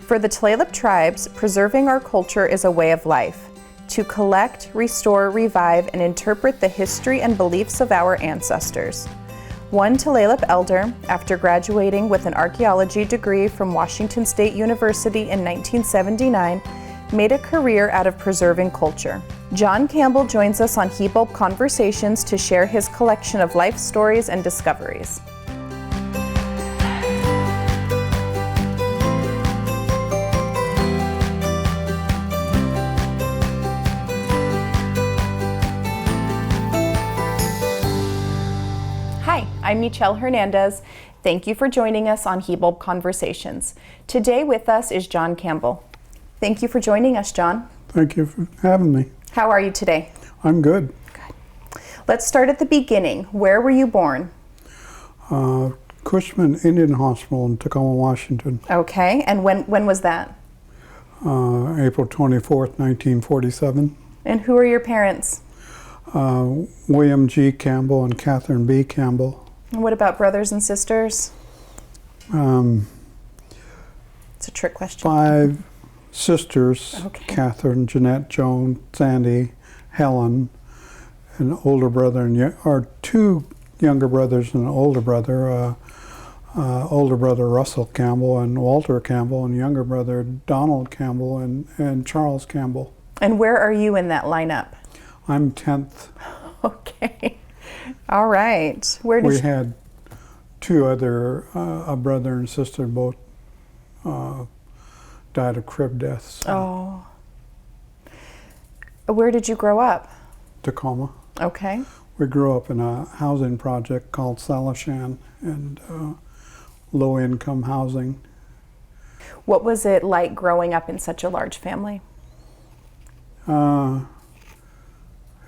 For the Tulalip tribes, preserving our culture is a way of life, to collect, restore, revive, and interpret the history and beliefs of our ancestors. One Tulalip Elder, after graduating with an archaeology degree from Washington State University in 1979, made a career out of preserving culture. John Campbell joins us on Hibulb Conversations to share his collection of life stories and discoveries. Hi, I'm Mytyl Hernandez. Thank you for joining us on Hibulb Conversations. Today with us is John Campbell. Thank you for joining us, John. Thank you for having me. How are you today? I'm good. Good. Let's start at the beginning. Where were you born? Cushman Indian Hospital in Tacoma, Washington. Okay, and when was that? April 24th, 1947. And who are your parents? William G. Campbell and Catherine B. Campbell. And what about brothers and sisters? It's a trick question. 5 sisters, Okay. Catherine, Jeanette, Joan, Sandy, Helen, an older brother, or 2 younger brothers and an older brother. Older brother Russell Campbell and Walter Campbell, and younger brother Donald Campbell and Charles Campbell. And where are you in that lineup? I'm 10th. Okay. All right. Where did We had 2 other, a brother and sister, both died of crib deaths. Oh. Where did you grow up? Tacoma. Okay. We grew up in a housing project called Salishan, and low-income housing. What was it like growing up in such a large family?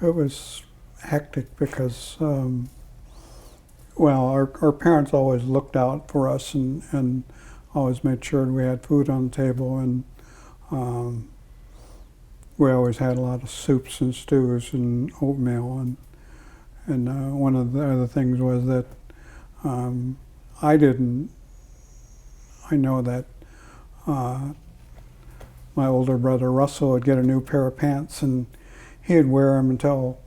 It was hectic because, well, our parents always looked out for us and always made sure we had food on the table, and we always had a lot of soups and stews and oatmeal, and one of the other things was that I know that my older brother Russell would get a new pair of pants and he'd wear them until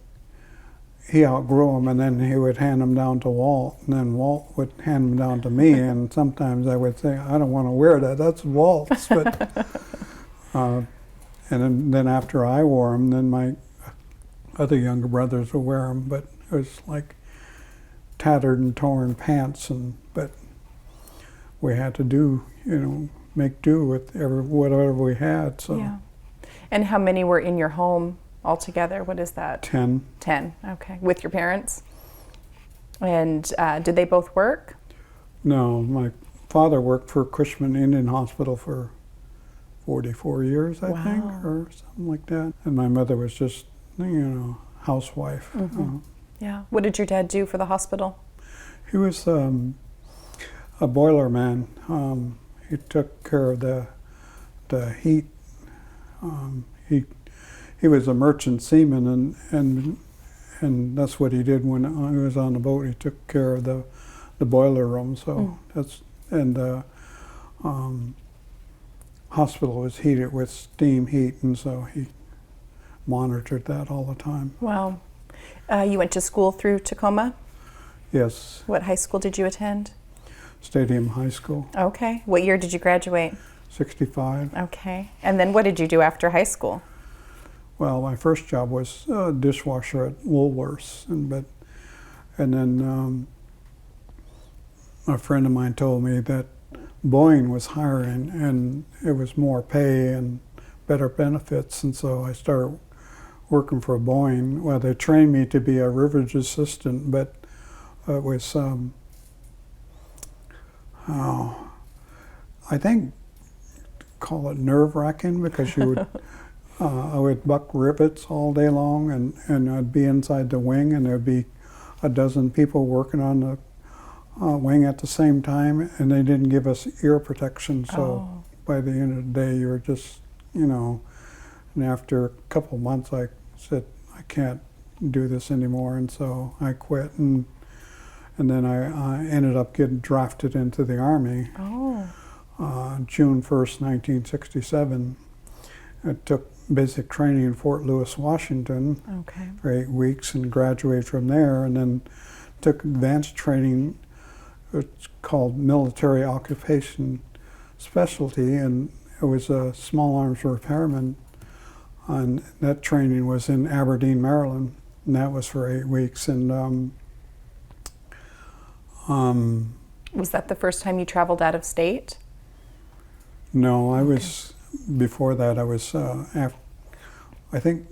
he outgrew them, and then he would hand them down to Walt, and then Walt would hand them down to me, and sometimes I would say, I don't want to wear that, that's Walt's. But and then after I wore them, then my other younger brothers would wear them, but it was like tattered and torn pants, but we had to make do with whatever we had. So. Yeah. And how many were in your home altogether? What is that? 10. 10, okay. With your parents? And did they both work? No, my father worked for Cushman Indian Hospital for 44 years, I think, or something like that. And my mother was just, housewife. Mm-hmm. Yeah. What did your dad do for the hospital? He was a boiler man. He took care of the heat. He was a merchant seaman, and that's what he did when he was on the boat. He took care of the boiler room. So the hospital was heated with steam heat, and so he monitored that all the time. Wow. You went to school through Tacoma? Yes. What high school did you attend? Stadium High School. Okay. What year did you graduate? 65. Okay. And then what did you do after high school? Well, my first job was dishwasher at Woolworths, and then a friend of mine told me that Boeing was hiring, and it was more pay and better benefits, and so I started working for Boeing. Well, they trained me to be a rivetage assistant, but it was, I think, call it nerve-wracking, because you would, I would buck rivets all day long, and I'd be inside the wing, and there'd be a dozen people working on the wing at the same time, and they didn't give us ear protection, so by the end of the day, you were just, and after a couple of months, I said, I can't do this anymore, and so I quit, and then I ended up getting drafted into the Army. June 1st, 1967. I took basic training in Fort Lewis, Washington for 8 weeks and graduated from there, and then took advanced training. It's called Military Occupation Specialty, and it was a small arms repairman. And that training was in Aberdeen, Maryland, and that was for 8 weeks. And was that the first time you traveled out of state? no, I was before that. I was I think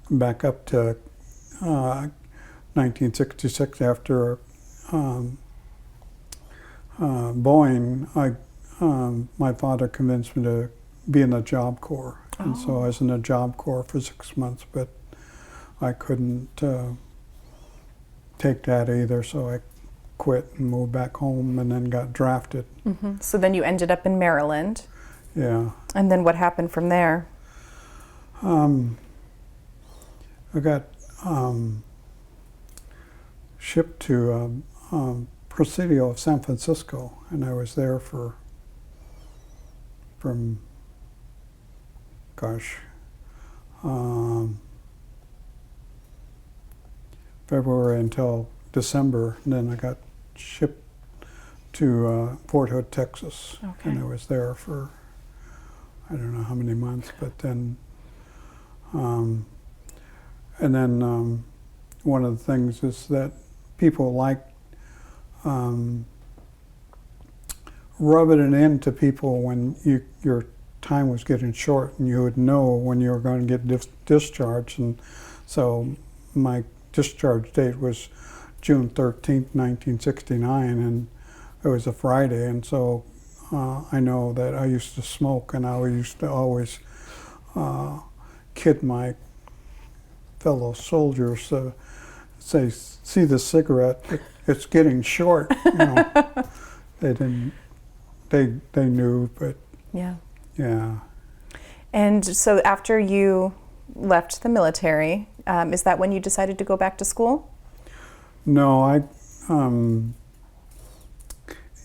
back up to 1966 after Boeing. My father convinced me to be in the Job Corps, and so I was in the Job Corps for 6 months, but I couldn't take that either, so I quit and moved back home and then got drafted. So then you ended up in Maryland. Yeah. And then what happened from there? I got shipped to Presidio of San Francisco, and I was there from February until December, and then I got shipped to Fort Hood, Texas, and I was there for I don't know how many months, but then one of the things is that people like rubbing it into people when your time was getting short, and you would know when you were going to get discharged. And so my discharge date was June 13th, 1969, and it was a Friday. And so I know that I used to smoke, and I used to always kid my fellow soldiers, say, "See the cigarette? It's getting short." You know, they didn't. They knew, but yeah. And so after you left the military, is that when you decided to go back to school? No, I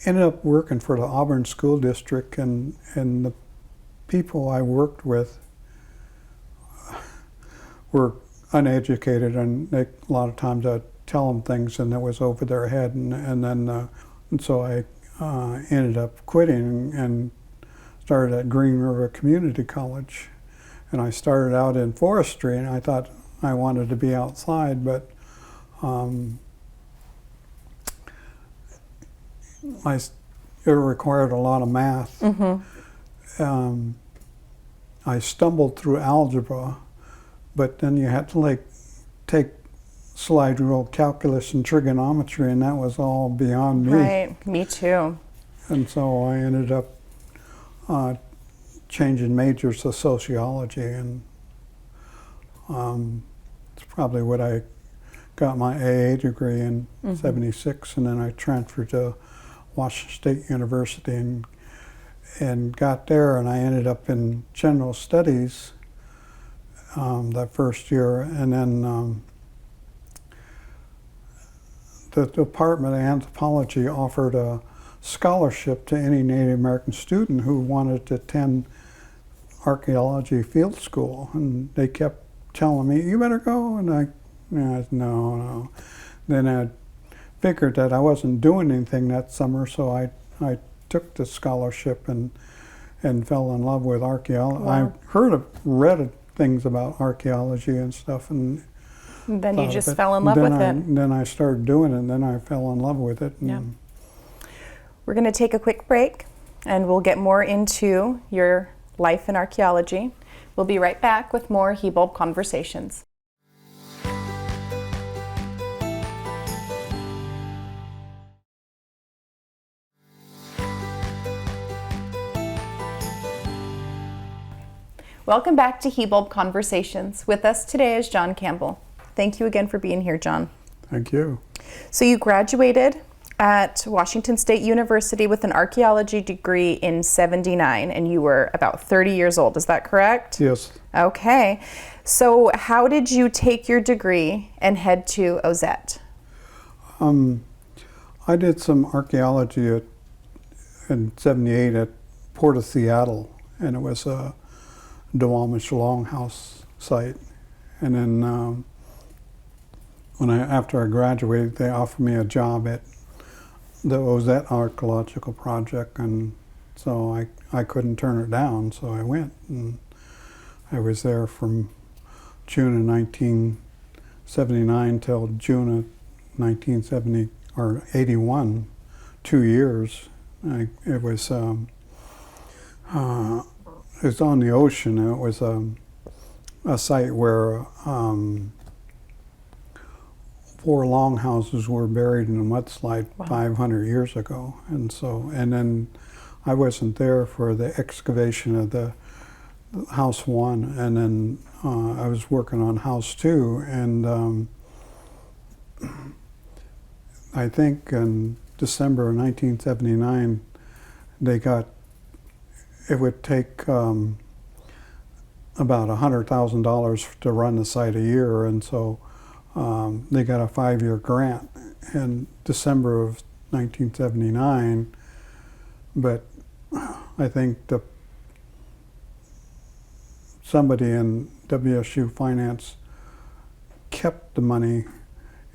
ended up working for the Auburn School District, and the people I worked with were uneducated, and a lot of times I'd tell them things and it was over their head, and so I ended up quitting and started at Green River Community College. And I started out in forestry, and I thought I wanted to be outside, but it required a lot of math. I stumbled through algebra, but then you had to take slide rule calculus and trigonometry, and that was all beyond me. Right, me too. And so I ended up changing majors to sociology, and it's probably what I got my AA degree in '76, and then I transferred to Washington State University and got there, and I ended up in general studies that first year, and then the Department of Anthropology offered a scholarship to any Native American student who wanted to attend archaeology field school, and they kept telling me, "You better go," and I said, no. Then I figured that I wasn't doing anything that summer, so I took the scholarship and fell in love with archaeology. Wow. I read things about archaeology and stuff, and then you just fell in love with it. Then I started doing it, and then I fell in love with it. Yeah. We're going to take a quick break, and we'll get more into your life in archaeology. We'll be right back with more Hibulb Conversations. Welcome back to Hibulb Conversations. With us today is John Campbell. Thank you again for being here, John. Thank you. So you graduated at Washington State University with an archaeology degree in '79, and you were about 30 years old. Is that correct? Yes. Okay. So how did you take your degree and head to Ozette? I did some archaeology in '78 at Port of Seattle, and it was a Duwamish Longhouse site. And then after I graduated, they offered me a job at the Ozette Archaeological Project, and so I couldn't turn it down, so I went, and I was there from June of 1979 till June of 1970 or 81, 2 years. It was on the ocean. It was a site where 4 longhouses were buried in a mudslide. Wow. 500 years ago, and then I wasn't there for the excavation of the House 1, and then I was working on House 2, and I think in December of 1979, it would take about $100,000 to run the site a year, and so they got a 5-year grant in December of 1979, but I think somebody in WSU Finance kept the money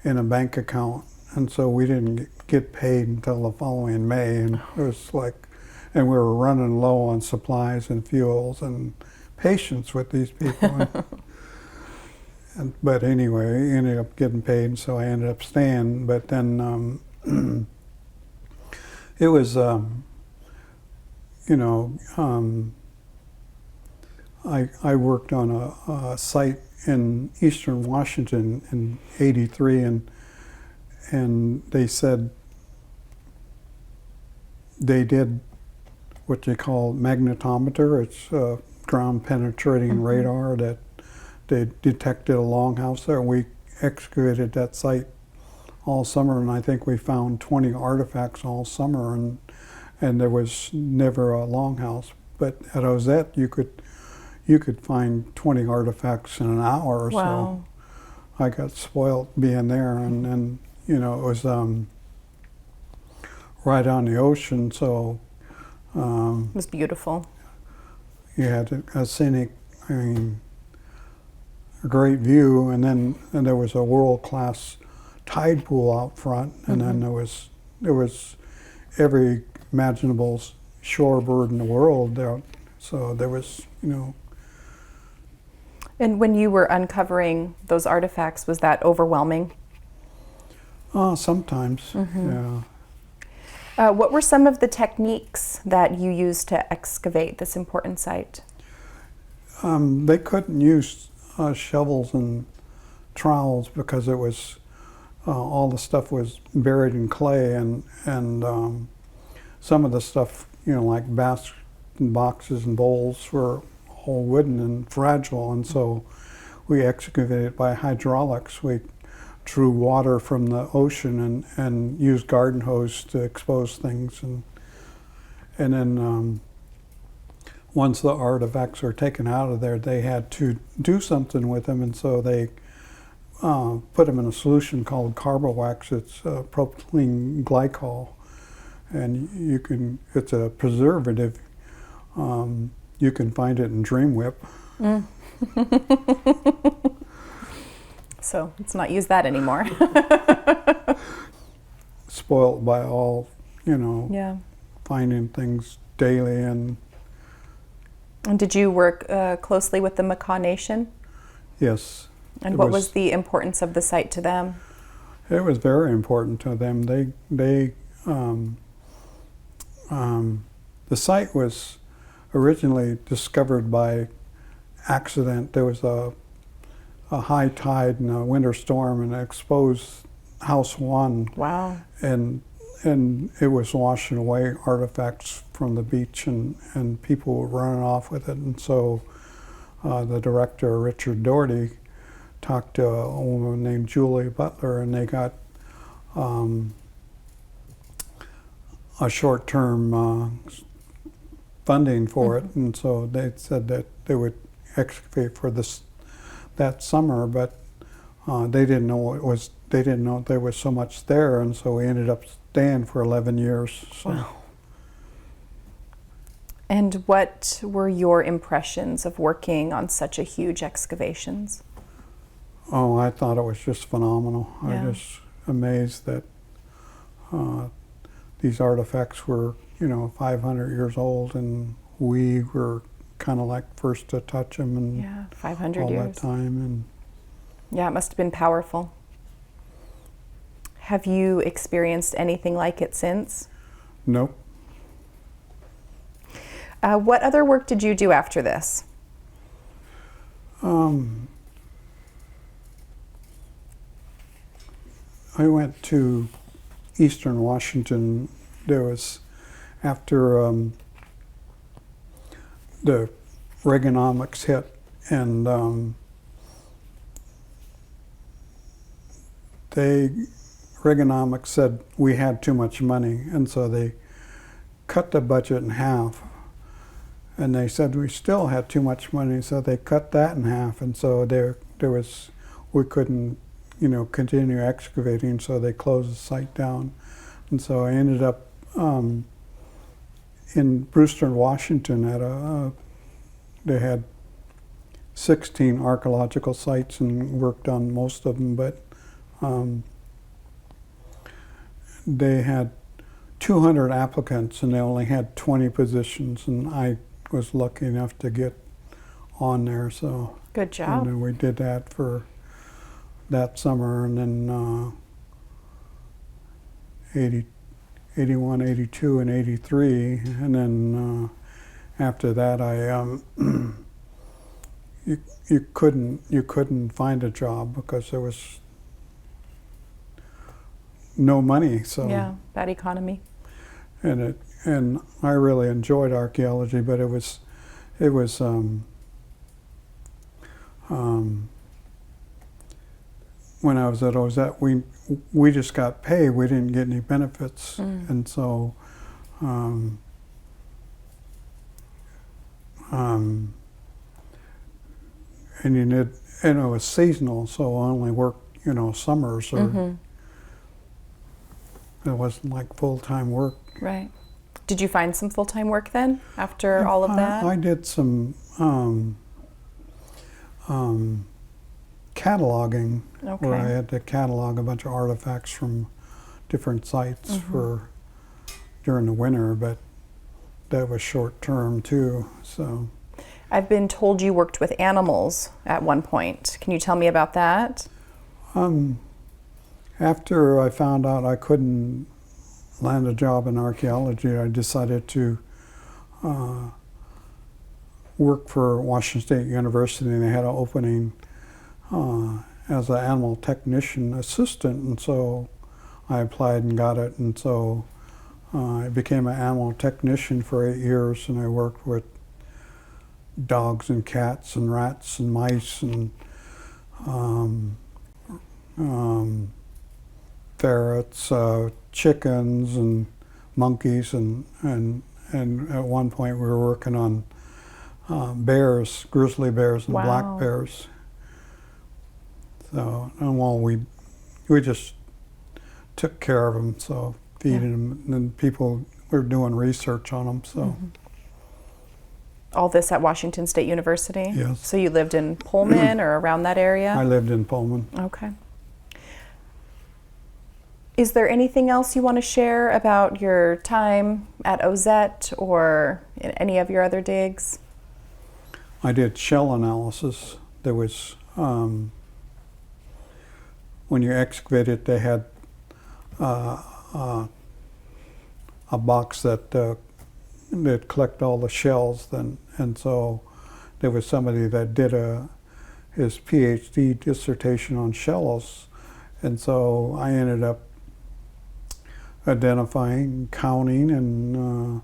in a bank account, and so we didn't get paid until the following May, and it was like, and we were running low on supplies and fuels and patience with these people. But anyway, I ended up getting paid, so I ended up staying. But then it was, I worked on a site in eastern Washington in '83, and they said they did what they call magnetometer. It's ground penetrating radar that they detected a longhouse there. We excavated that site all summer, and I think we found 20 artifacts all summer, and there was never a longhouse. But at Ozette, you could find 20 artifacts in an hour or so. I got spoiled being there, and it was right on the ocean, so it was beautiful. You had a scenic, a great view, and there was a world-class tide pool out front, and then there was every imaginable shorebird in the world there. So there was, And when you were uncovering those artifacts, was that overwhelming? Sometimes, yeah. What were some of the techniques that you used to excavate this important site? They couldn't use shovels and trowels because it was all the stuff was buried in clay, and some of the stuff, like baskets and boxes and bowls were all wooden and fragile, and so we excavated by hydraulics. We drew water from the ocean and used garden hose to expose things, and then once the artifacts were taken out of there, they had to do something with them, and so they put them in a solution called carbowax. It's propylene glycol, and it's a preservative. You can find it in Dream Whip. So let's not use that anymore. Spoiled by all, Yeah. finding things daily. And did you work closely with the Makah Nation? Yes. And what was the importance of the site to them? It was very important to them. The site was originally discovered by accident. There was a high tide and a winter storm, and it exposed House 1. Wow. And it was washing away artifacts from the beach, and people were running off with it. And so the director, Richard Doherty, talked to a woman named Julie Butler, and they got a short-term funding for it, and so they said that they would excavate for that summer, but they didn't know they didn't know there was so much there, and so we ended up staying for 11 years. So. Wow. And what were your impressions of working on such a huge excavations? Oh, I thought it was just phenomenal. Yeah. I just amazed that these artifacts were, 500 years old, and we were kind of like first to touch them, and Yeah, 500 all years. that time. And Yeah, it must have been powerful. Have you experienced anything like it since? nope. What other work did you do after this? I went to Eastern Washington. There was, after the Reaganomics hit, and Reaganomics said we had too much money, and so they cut the budget in half. And they said we still had too much money, so they cut that in half, and so we couldn't, continue excavating, so they closed the site down. And so I ended up in Brewster, Washington, they had 16 archaeological sites and worked on most of them, but they had 200 applicants and they only had 20 positions, and I was lucky enough to get on there. So Good job. And then we did that for that summer, and then 81, 82, and 83, and then after that, you couldn't find a job because there was no money. So Yeah, bad economy. and I really enjoyed archaeology, but it was when I was at Ozette, we just got paid. We didn't get any benefits, and so and it was seasonal, so I only worked summers, or it wasn't like full-time work. Right. Did you find some full-time work then after all of that? I did some cataloging, Okay. where I had to catalog a bunch of artifacts from different sites for during the winter, but that was short-term too. So I've been told you worked with animals at one point. Can you tell me about that? after I found out I couldn't land a job in archaeology, I decided to work for Washington State University, and they had an opening as an animal technician assistant, and so I applied and got it, and so I became an animal technician for 8 years, and I worked with dogs and cats and rats and mice and ferrets, chickens and monkeys, and at one point we were working on bears, grizzly bears and Wow. black bears. So, and well, we just took care of them, so feeding them, and then people were doing research on them. So, All this at Washington State University? Yes. So you lived in Pullman or around that area? I lived in Pullman. Okay. Is there anything else you want to share about your time at Ozette or in any of your other digs? I did shell analysis. There was, when you excavate it, they had a box that collect all the shells. And so there was somebody that did his PhD dissertation on shells. And so I ended up identifying, counting, and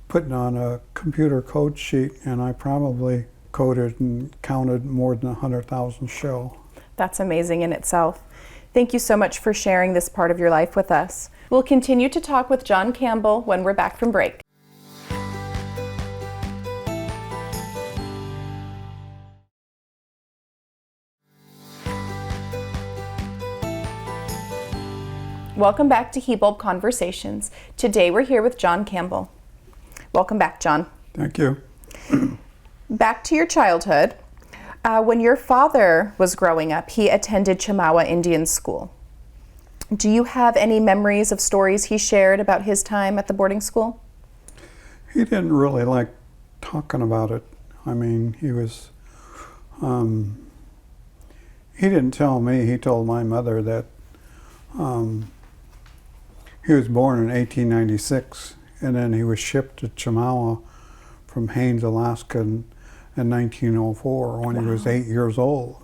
putting on a computer code sheet, and I probably coded and counted more than 100,000 shell. That's amazing in itself. Thank you so much for sharing this part of your life with us. We'll continue to talk with John Campbell when we're back from break. Welcome back to Hibulb Conversations. Today we're here with John Campbell. Welcome back, John. Thank you. Back to your childhood. When your father was growing up, he attended Chemawa Indian School. Do you have any memories of stories he shared about his time at the boarding school? He didn't really like talking about it. I mean, he didn't tell me, he told my mother that he was born in 1896, and then he was shipped to Chemawa from Haines, Alaska in 1904 when he was 8 years old.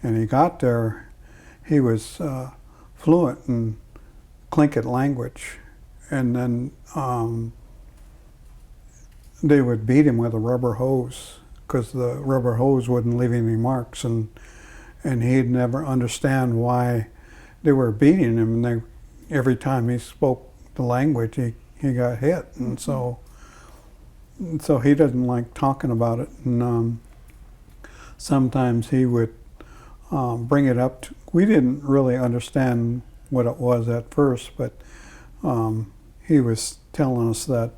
And he got there, he was fluent in Tlingit language, and then they would beat him with a rubber hose because the rubber hose wouldn't leave any marks, and he'd never understand why they were beating him, and every time he spoke the language he got hit, and so he doesn't like talking about it. And sometimes he would bring it up we didn't really understand what it was at first, but he was telling us that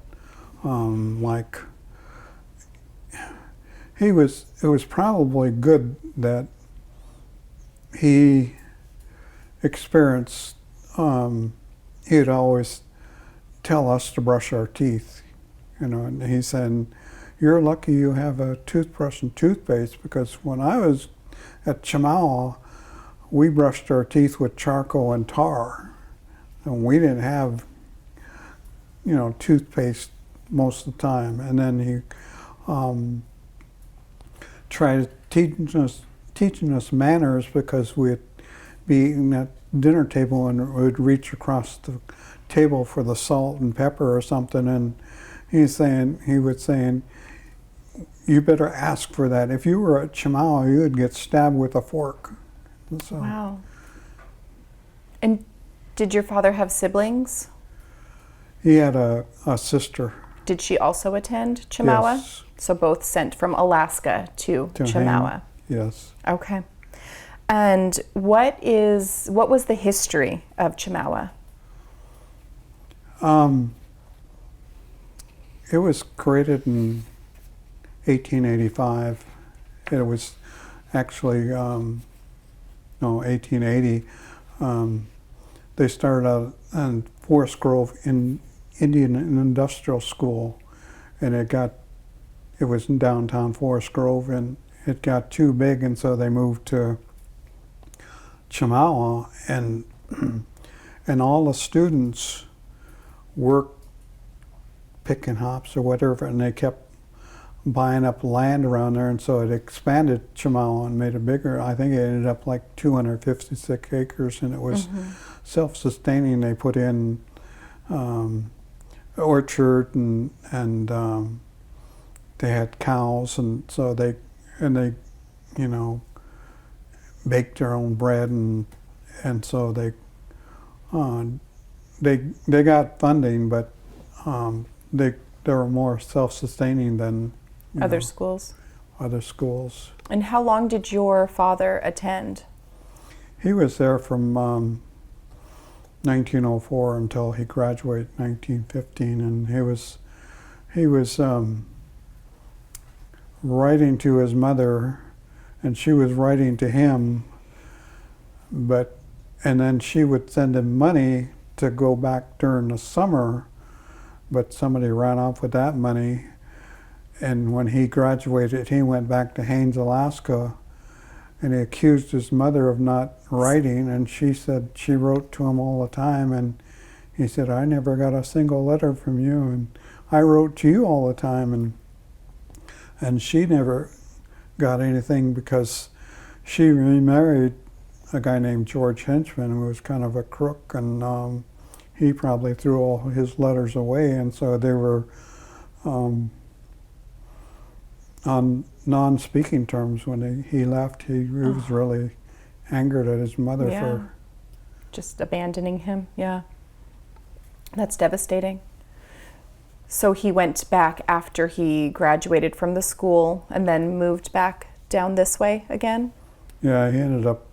it was probably good that he experienced, he'd always tell us to brush our teeth, and he said, "You're lucky you have a toothbrush and toothpaste, because when I was at Chemawa, we brushed our teeth with charcoal and tar, and we didn't have, toothpaste most of the time." And then he tried teaching us manners, because we'd be eating at dinner table and we'd reach across the table for the salt and pepper or something, and he was saying, "You better ask for that. If you were at Chemawa, you would get stabbed with a fork." So, wow. And did your father have siblings? He had a sister. Did she also attend Chemawa? Yes. So both sent from Alaska to Chemawa. Yes. Okay. And what was the history of Chemawa? It was created in 1885. It was actually 1880. They started out in Forest Grove in Indian and Industrial School, and it was in downtown Forest Grove, and it got too big, and so they moved to Chemawa, and all the students worked picking hops or whatever, and they kept buying up land around there, and so it expanded Chemawa and made it bigger. I think it ended up like 256 acres, and it was self-sustaining. They put in orchard, and they had cows, and so they baked their own bread, and so they got funding, but they were more self-sustaining than other schools. Other schools. And how long did your father attend? He was there from 1904 until he graduated 1915, and he was writing to his mother, and she was writing to him, and then she would send him money to go back during the summer, but somebody ran off with that money, and when he graduated, he went back to Haines, Alaska, and he accused his mother of not writing, and she said she wrote to him all the time, and he said, "I never got a single letter from you, and I wrote to you all the time," and she never got anything because she remarried a guy named George Henchman, who was kind of a crook, and he probably threw all his letters away, and so they were on non-speaking terms when he left. He was really angered at his mother for just abandoning him. Yeah, that's devastating. So he went back after he graduated from the school and then moved back down this way again? Yeah, he ended up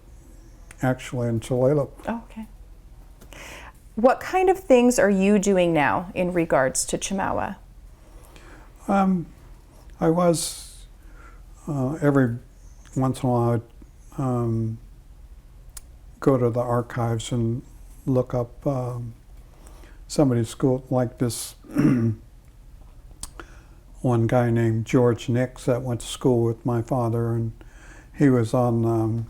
actually in Tulalip. Oh, okay. What kind of things are you doing now in regards to Chemawa? I was, every once in a while, I would go to the archives and look up somebody's school, like this one guy named George Nix that went to school with my father, and he was on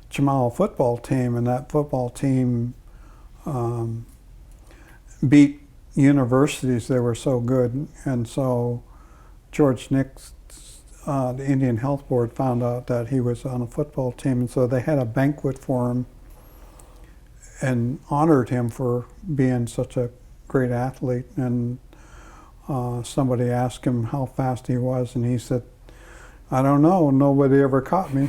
Jamal football team, and that football team beat universities. They were so good, and so George Nix, the Indian Health Board, found out that he was on a football team, and so they had a banquet for him and honored him for being such a great athlete. And somebody asked him how fast he was, and he said, "I don't know, nobody ever caught me."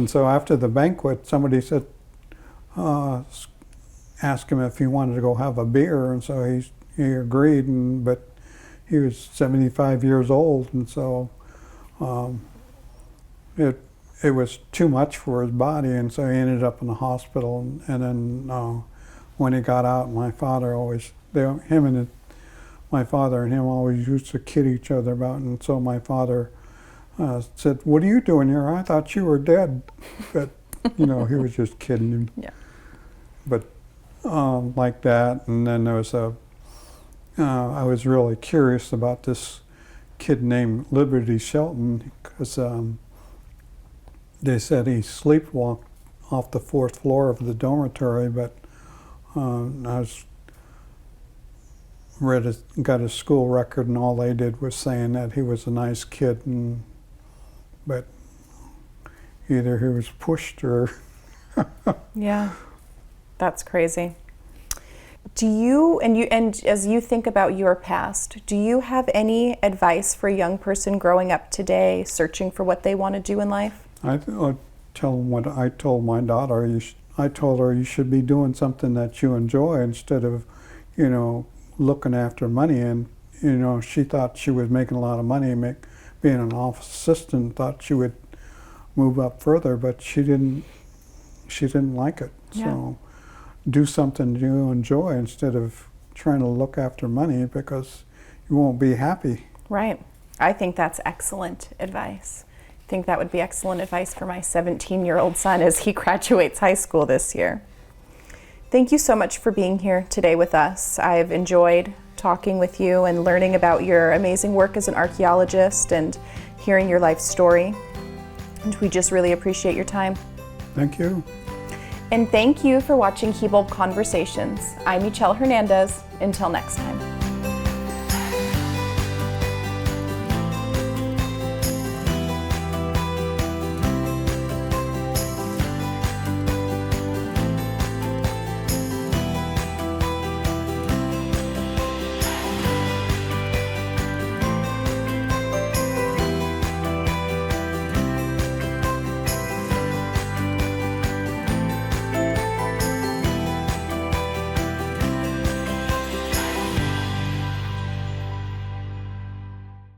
So after the banquet, somebody said, asked him if he wanted to go have a beer, and so he agreed, but he was 75 years old, and so it was too much for his body, and so he ended up in the hospital. And then when he got out, my father always, my father and him always used to kid each other about it, and so my father said, "What are you doing here? I thought you were dead." But he was just kidding him. Yeah. But like that, and then there was I was really curious about this kid named Liberty Shelton, because they said he sleepwalked off the 4th floor of the dormitory, but I got his school record, and all they did was saying that he was a nice kid, but either he was pushed or... Yeah, that's crazy. Do you, and as you think about your past, do you have any advice for a young person growing up today, searching for what they want to do in life? I tell them what I told my daughter. I told her, you should be doing something that you enjoy instead of, looking after money. And, she thought she was making a lot of money, being an office assistant, thought she would move up further, but she didn't like it. Yeah. So do something you enjoy instead of trying to look after money, because you won't be happy. Right. I think that's excellent advice. I think that would be excellent advice for my 17-year-old son as he graduates high school this year. Thank you so much for being here today with us. I've enjoyed talking with you and learning about your amazing work as an archaeologist and hearing your life story. And we just really appreciate your time. Thank you. And thank you for watching Hibulb Conversations. I'm Mytyl Hernandez. Until next time.